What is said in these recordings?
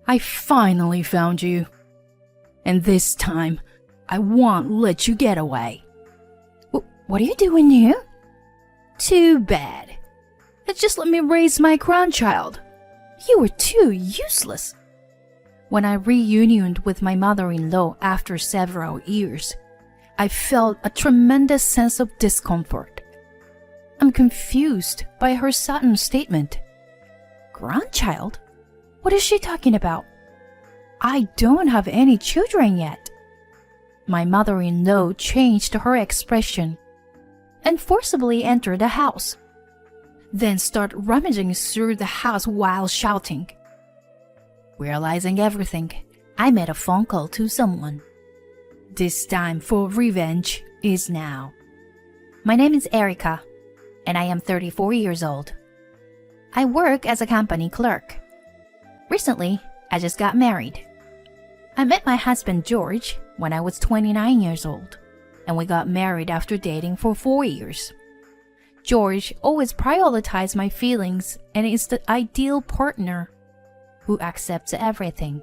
I finally found you. And this time, I won't let you get away. What are you doing here? Too bad. Just let me raise my grandchild. You were too useless. When I reunioned with my mother-in-law after several years, I felt a tremendous sense of discomfort. I'm confused by her sudden statement. Grandchild? What is she talking about? I don't have any children yet. My mother-in-law changed her expression and forcibly entered the house, then started rummaging through the house while shouting. Realizing everything, I made a phone call to someone. This time for revenge is now. My name is Erica, and I am 34 years old. I work as a company clerk. Recently, I just got married. I met my husband George when I was 29 years old, and we got married after dating for 4 years. George always prioritized my feelings and is the ideal partner who accepts everything.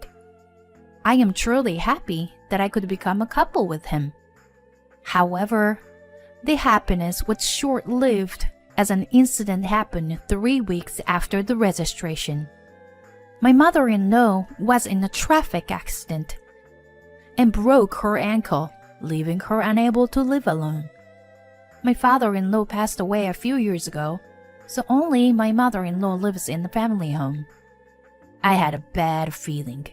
I am truly happy that I could become a couple with him. However, the happiness was short-lived as an incident happened 3 weeks after the registration. My mother-in-law was in a traffic accident and broke her ankle, leaving her unable to live alone. My father-in-law passed away a few years ago, so only my mother-in-law lives in the family home. I had a bad feeling.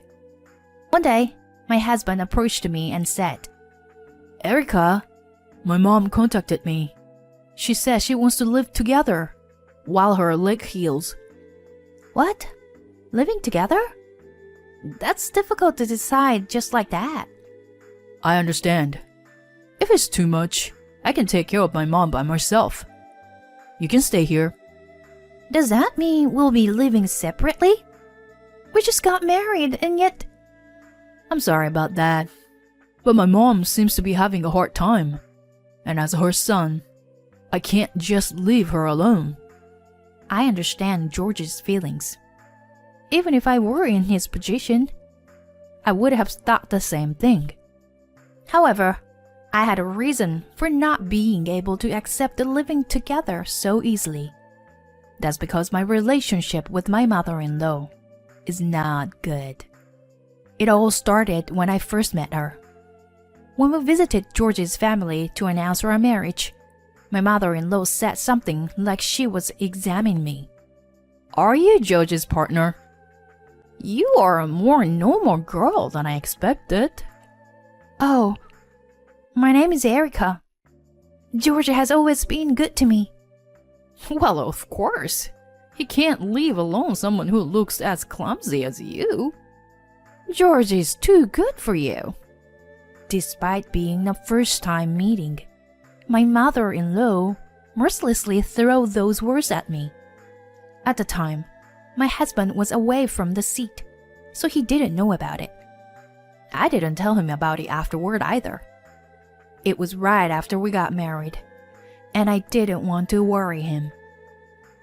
One day, my husband approached me and said, Erica, my mom contacted me. She says she wants to live together while her leg heals. What? Living together? That's difficult to decide just like that. I understand. If it's too much, I can take care of my mom by myself. You can stay here. Does that mean we'll be living separately? We just got married and yet... I'm sorry about that, but my mom seems to be having a hard time. And as her son, I can't just leave her alone. I understand George's feelings. Even if I were in his position, I would have thought the same thing. However, I had a reason for not being able to accept the living together so easily. That's because my relationship with my mother-in-law is not good. It all started when I first met her. When we visited George's family to announce our marriage, my mother-in-law said something like she was examining me. Are you George's partner? You are a more normal girl than I expected. Oh, my name is Erica. George has always been good to me. Well, of course. He can't leave alone someone who looks as clumsy as you. George is too good for you. Despite being the first time meeting, my mother-in-law mercilessly threw those words at me. At the time, my husband was away from the seat, so he didn't know about it. I didn't tell him about it afterward either. It was right after we got married, and I didn't want to worry him.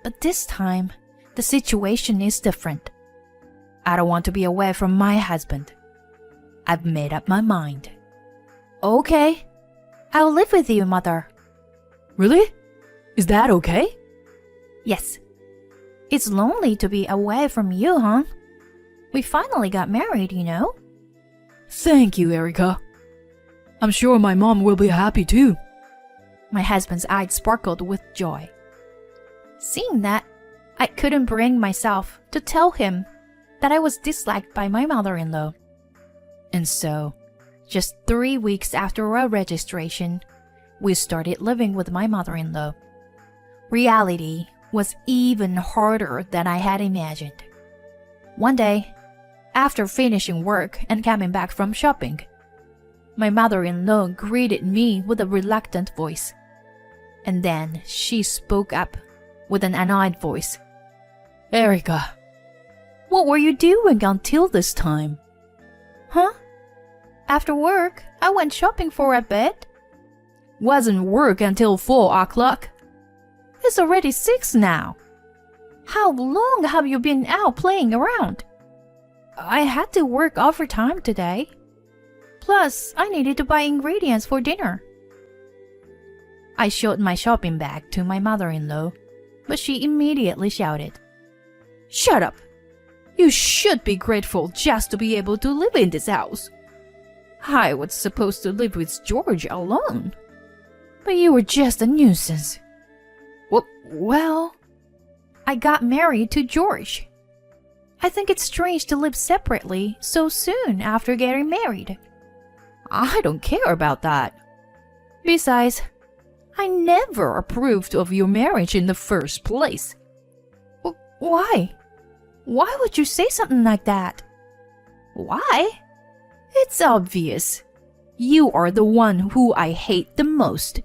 But this time, the situation is different. I don't want to be away from my husband. I've made up my mind. Okay, I'll live with you, Mother. Really? Is that okay? Yes. It's lonely to be away from you, huh? We finally got married, you know? Thank you, Erica. I'm sure my mom will be happy too. My husband's eyes sparkled with joy. Seeing that, I couldn't bring myself to tell him that I was disliked by my mother-in-law. And so, just 3 weeks after our registration, we started living with my mother-in-law. Reality was even harder than I had imagined. One day, after finishing work and coming back from shopping, my mother-in-law greeted me with a reluctant voice. And then she spoke up with an annoyed voice. Erica, what were you doing until this time? Huh? After work, I went shopping for a bit. Wasn't work until 4 o'clock. It's already 6 now. How long have you been out playing around? I had to work overtime today. Plus, I needed to buy ingredients for dinner. I showed my shopping bag to my mother-in-law, but she immediately shouted, Shut up! You should be grateful just to be able to live in this house. I was supposed to live with George alone. But you were just a nuisance. Well, I got married to George. I think it's strange to live separately so soon after getting married. I don't care about that. Besides, I never approved of your marriage in the first place. Why? Why would you say something like that? Why? It's obvious. You are the one who I hate the most.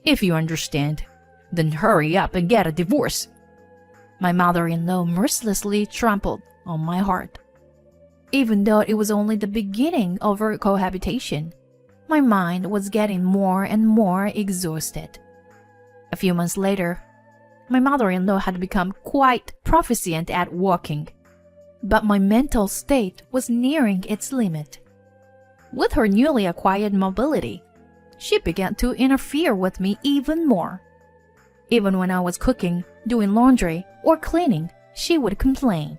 If you understand, then hurry up and get a divorce. My mother-in-law mercilessly trampled on my heart. Even though it was only the beginning of our cohabitation, my mind was getting more and more exhausted. A few months later, my mother-in-law had become quite proficient at walking, but my mental state was nearing its limit. With her newly acquired mobility, she began to interfere with me even more. Even when I was cooking, doing laundry, or cleaning, she would complain.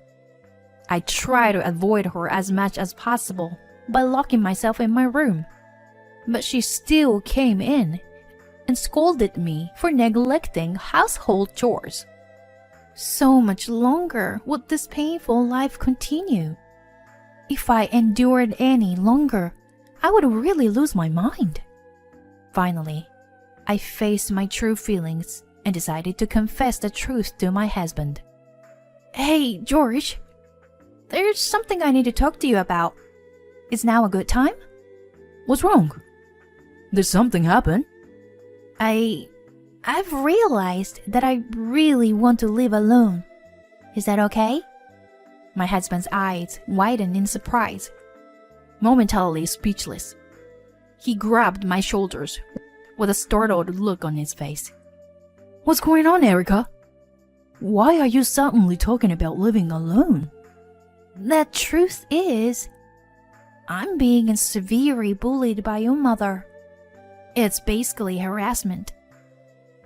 I tried to avoid her as much as possible by locking myself in my room, but she still came in and scolded me for neglecting household chores. So much longer would this painful life continue. If I endured any longer, I would really lose my mind. Finally, I faced my true feelings and decided to confess the truth to my husband. Hey, George, there's something I need to talk to you about. Is now a good time? What's wrong? Did something happen? I've realized that I really want to live alone. Is that okay? My husband's eyes widened in surprise. Momentarily speechless, he grabbed my shoulders with a startled look on his face. What's going on, Erica? Why are you suddenly talking about living alone? The truth is, I'm being severely bullied by your mother. It's basically harassment.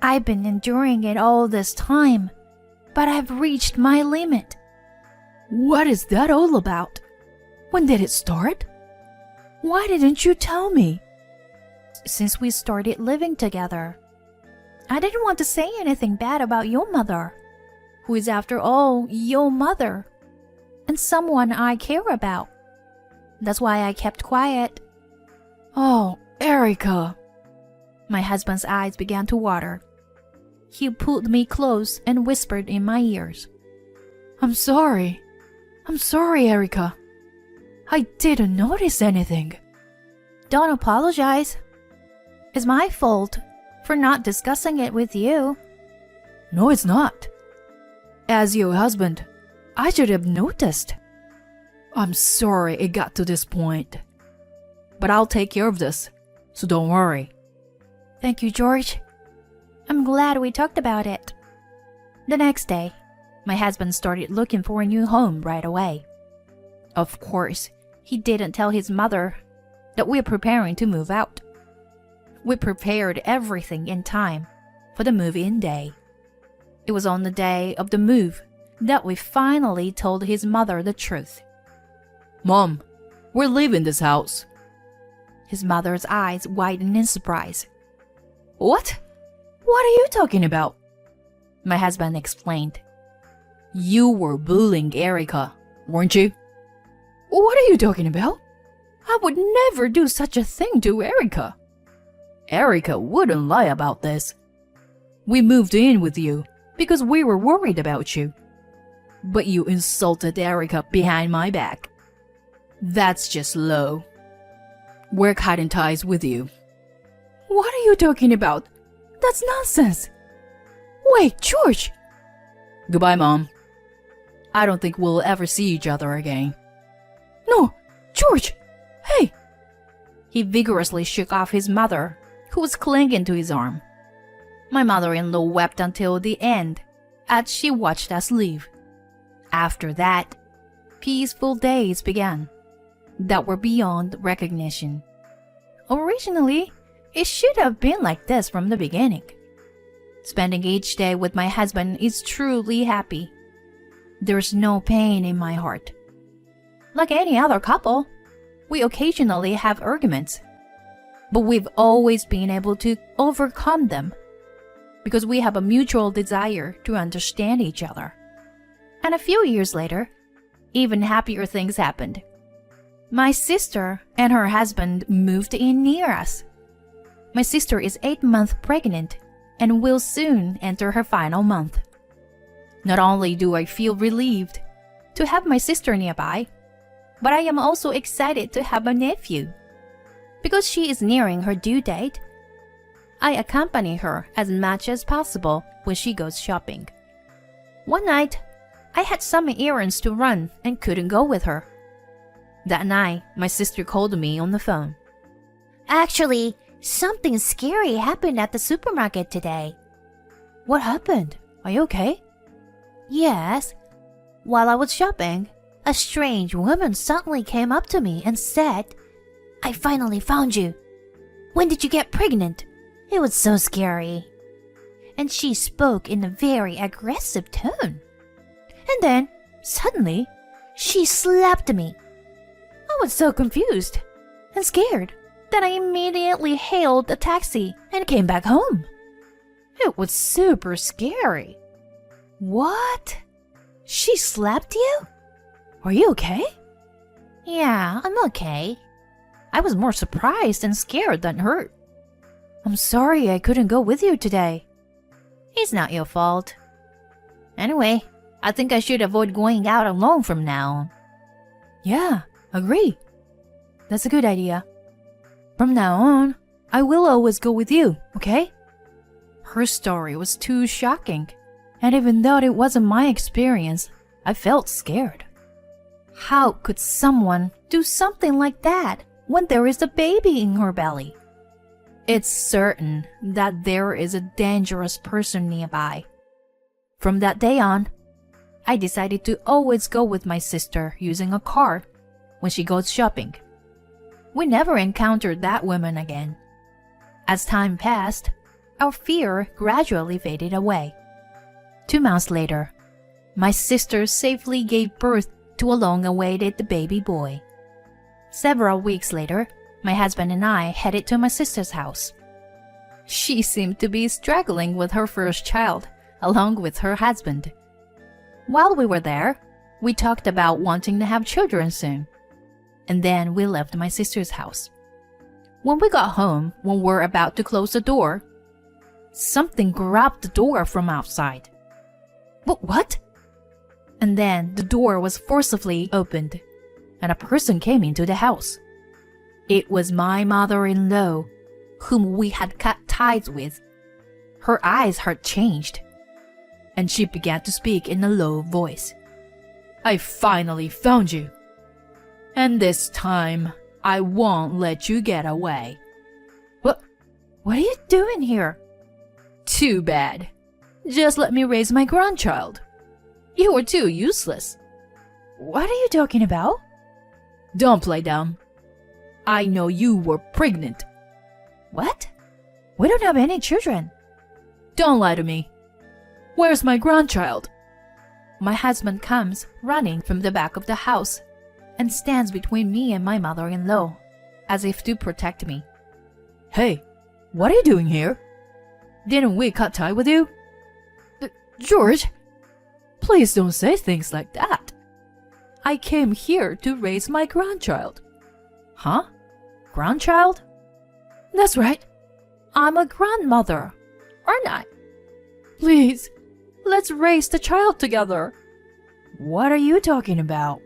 I've been enduring it all this time, but I've reached my limit. What is that all about? When did it start? Why didn't you tell me? Since we started living together. I didn't want to say anything bad about your mother, who is after all your mother, and someone I care about. That's why I kept quiet. Oh, Erica. My husband's eyes began to water. He pulled me close and whispered in my ears. I'm sorry, Erica. I didn't notice anything. Don't apologize. It's my fault for not discussing it with you. No, it's not. As your husband, I should have noticed. I'm sorry it got to this point. But I'll take care of this, so don't worry. Thank you, George. I'm glad we talked about it. The next day, my husband started looking for a new home right away. Of course, he didn't tell his mother that we're preparing to move out. We prepared everything in time for the move-in day. It was on the day of the move that we finally told his mother the truth. Mom, we're leaving this house. His mother's eyes widened in surprise. What? What are you talking about? My husband explained. You were bullying Erica, weren't you? What are you talking about? I would never do such a thing to Erica. Erica wouldn't lie about this. We moved in with you because we were worried about you. But you insulted Erica behind my back. That's just low. We're cutting ties with you. What are you talking about? That's nonsense. Wait, George. Goodbye, Mom. I don't think we'll ever see each other again. No, George! Hey! He vigorously shook off his mother, who was clinging to his arm. My mother-in-law wept until the end as she watched us leave. After that, peaceful days began that were beyond recognition. Originally, it should have been like this from the beginning. Spending each day with my husband is truly happy. There's no pain in my heart. Like any other couple, we occasionally have arguments, but we've always been able to overcome them because we have a mutual desire to understand each other. And a few years later, even happier things happened. My sister and her husband moved in near us. My sister is 8 months pregnant and will soon enter her final month. Not only do I feel relieved to have my sister nearby, but I am also excited to have a nephew. Because she is nearing her due date, I accompany her as much as possible when she goes shopping. One night, I had some errands to run and couldn't go with her. That night, my sister called me on the phone. Actually, something scary happened at the supermarket today. What happened? Are you okay? Yes. While I was shopping, a strange woman suddenly came up to me and said, "I finally found you. When did you get pregnant?" It was so scary. And she spoke in a very aggressive tone. And then, suddenly, she slapped me. I was so confused and scared that I immediately hailed a taxi and came back home. It was super scary. What? She slapped you? Are you okay? Yeah, I'm okay. I was more surprised and scared than hurt. I'm sorry I couldn't go with you today. It's not your fault. Anyway, I think I should avoid going out alone from now on. Yeah, agree. That's a good idea. From now on, I will always go with you, okay? Her story was too shocking, and even though it wasn't my experience, I felt scared. How could someone do something like that when there is a baby in her belly? It's certain that there is a dangerous person nearby. From that day on, I decided to always go with my sister using a car when she goes shopping. We never encountered that woman again. As time passed, our fear gradually faded away. 2 months later, my sister safely gave birth to a long-awaited baby boy. Several weeks later, my husband and I headed to my sister's house. She seemed to be struggling with her first child, along with her husband. While we were there, we talked about wanting to have children soon. And then we left my sister's house. When we got home, when we were about to close the door, something grabbed the door from outside. What? And then the door was forcibly opened, and a person came into the house. It was my mother-in-law, whom we had cut ties with. Her eyes had changed, and she began to speak in a low voice. "I finally found you. And this time, I won't let you get away." What are you doing here? Too bad. Just let me raise my grandchild. You were too useless. What are you talking about? Don't play dumb. I know you were pregnant. What? We don't have any children. Don't lie to me. Where's my grandchild? My husband comes running from the back of the house and stands between me and my mother-in-law, as if to protect me. Hey, what are you doing here? Didn't we cut tie with you? George, please don't say things like that. I came here to raise my grandchild. Huh? Grandchild? That's right. I'm a grandmother, aren't I? Please, let's raise the child together. What are you talking about?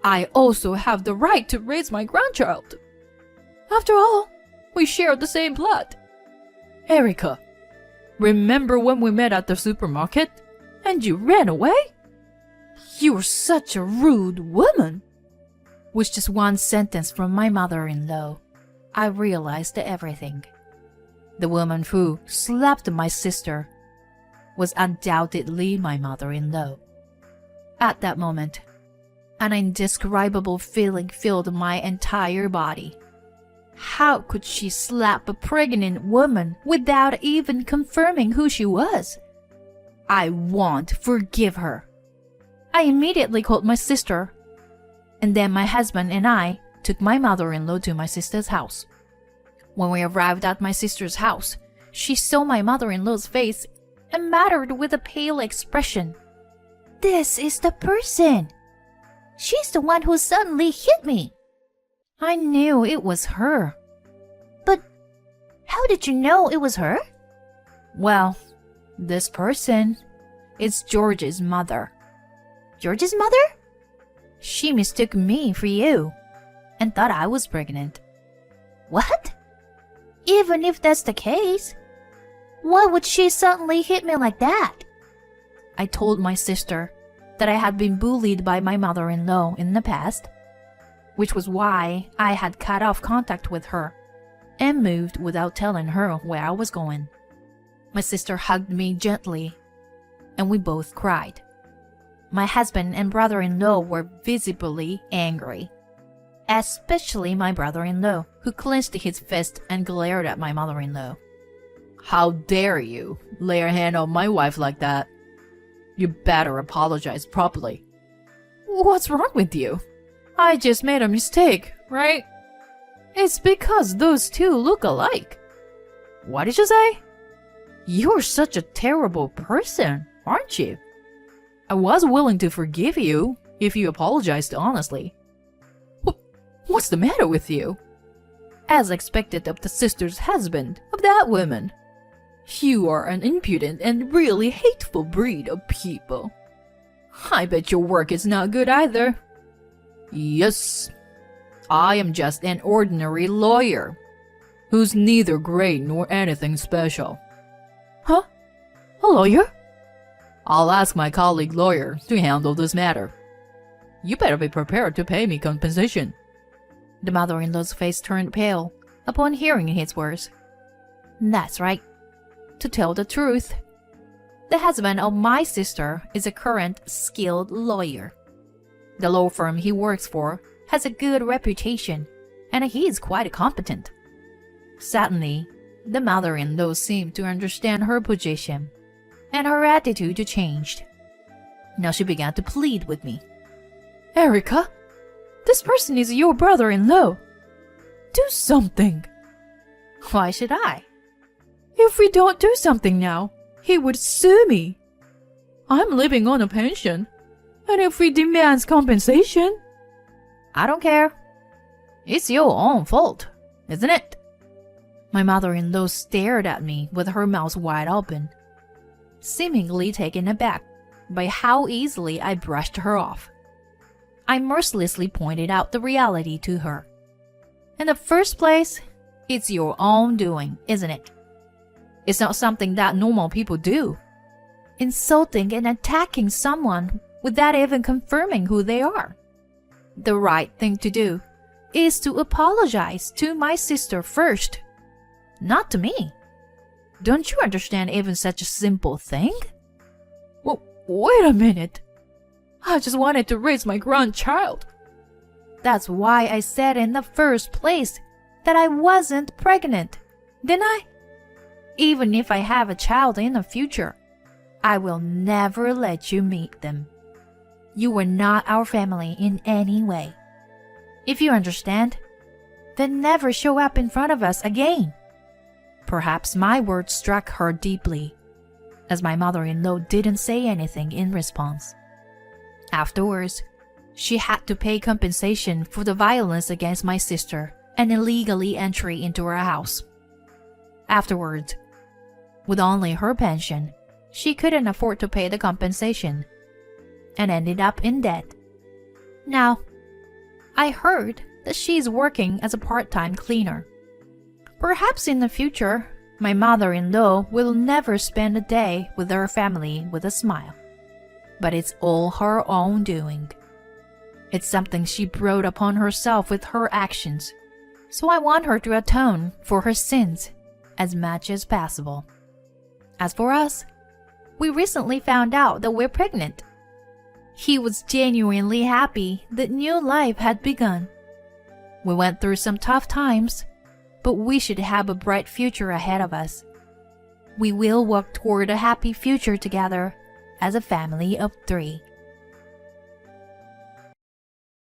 I also have the right to raise my grandchild. After all, we share the same blood. Erica, remember when we met at the supermarket and you ran away? You're such a rude woman. With just one sentence from my mother-in-law, I realized everything. The woman who slapped my sister was undoubtedly my mother-in-law. At that moment, An indescribable feeling filled my entire body. How could she slap a pregnant woman without even confirming who she was? I won't forgive her. I immediately called my sister, and then my husband and I took my mother-in-law to my sister's house. When we arrived at my sister's house, she saw my mother-in-law's face and muttered with a pale expression, This is the person. She's the one who suddenly hit me. I knew it was her. But how did you know it was her? Well, this person is George's mother. George's mother? She mistook me for you and thought I was pregnant. What? Even if that's the case, why would she suddenly hit me like that? I told my sister that I had been bullied by my mother-in-law in the past, which was why I had cut off contact with her and moved without telling her where I was going. My sister hugged me gently, and we both cried. My husband and brother-in-law were visibly angry, especially my brother-in-law, who clenched his fist and glared at my mother-in-law. How dare you lay your hand on my wife like that? You better apologize properly. What's wrong with you? I just made a mistake, right? It's because those two look alike. What did you say? You're such a terrible person, aren't you? I was willing to forgive you if you apologized honestly. What's the matter with you? As expected of the sister's husband of that woman, you are an impudent and really hateful breed of people. I bet your work is not good either. Yes, I am just an ordinary lawyer, who's neither great nor anything special. Huh? A lawyer? I'll ask my colleague lawyer to handle this matter. You better be prepared to pay me compensation. The mother-in-law's face turned pale upon hearing his words. That's right. To tell the truth, the husband of my sister is a current skilled lawyer. The law firm he works for has a good reputation, and he is quite competent. Suddenly, the mother-in-law seemed to understand her position, and her attitude changed. Now she began to plead with me. Erica, this person is your brother-in-law. Do something. Why should I? If we don't do something now, he would sue me. I'm living on a pension, and if he demands compensation, I don't care. It's your own fault, isn't it? My mother-in-law stared at me with her mouth wide open, seemingly taken aback by how easily I brushed her off. I mercilessly pointed out the reality to her. In the first place, it's your own doing, isn't it? It's not something that normal people do. Insulting and attacking someone without even confirming who they are. The right thing to do is to apologize to my sister first, not to me. Don't you understand even such a simple thing? Well, wait a minute. I just wanted to raise my grandchild. That's why I said in the first place that I wasn't pregnant, didn't I? Even if I have a child in the future, I will never let you meet them. You were not our family in any way. If you understand, then never show up in front of us again. Perhaps my words struck her deeply, as my mother-in-law didn't say anything in response. Afterwards, she had to pay compensation for the violence against my sister and illegally entry into her house. Afterwards, with only her pension, she couldn't afford to pay the compensation and ended up in debt. Now, I heard that she's working as a part-time cleaner. Perhaps in the future, my mother-in-law will never spend a day with her family with a smile. But it's all her own doing. It's something she brought upon herself with her actions, so I want her to atone for her sins as much as possible. As for us, we recently found out that we're pregnant. He was genuinely happy that new life had begun. We went through some tough times, but we should have a bright future ahead of us. We will work toward a happy future together as a family of 3.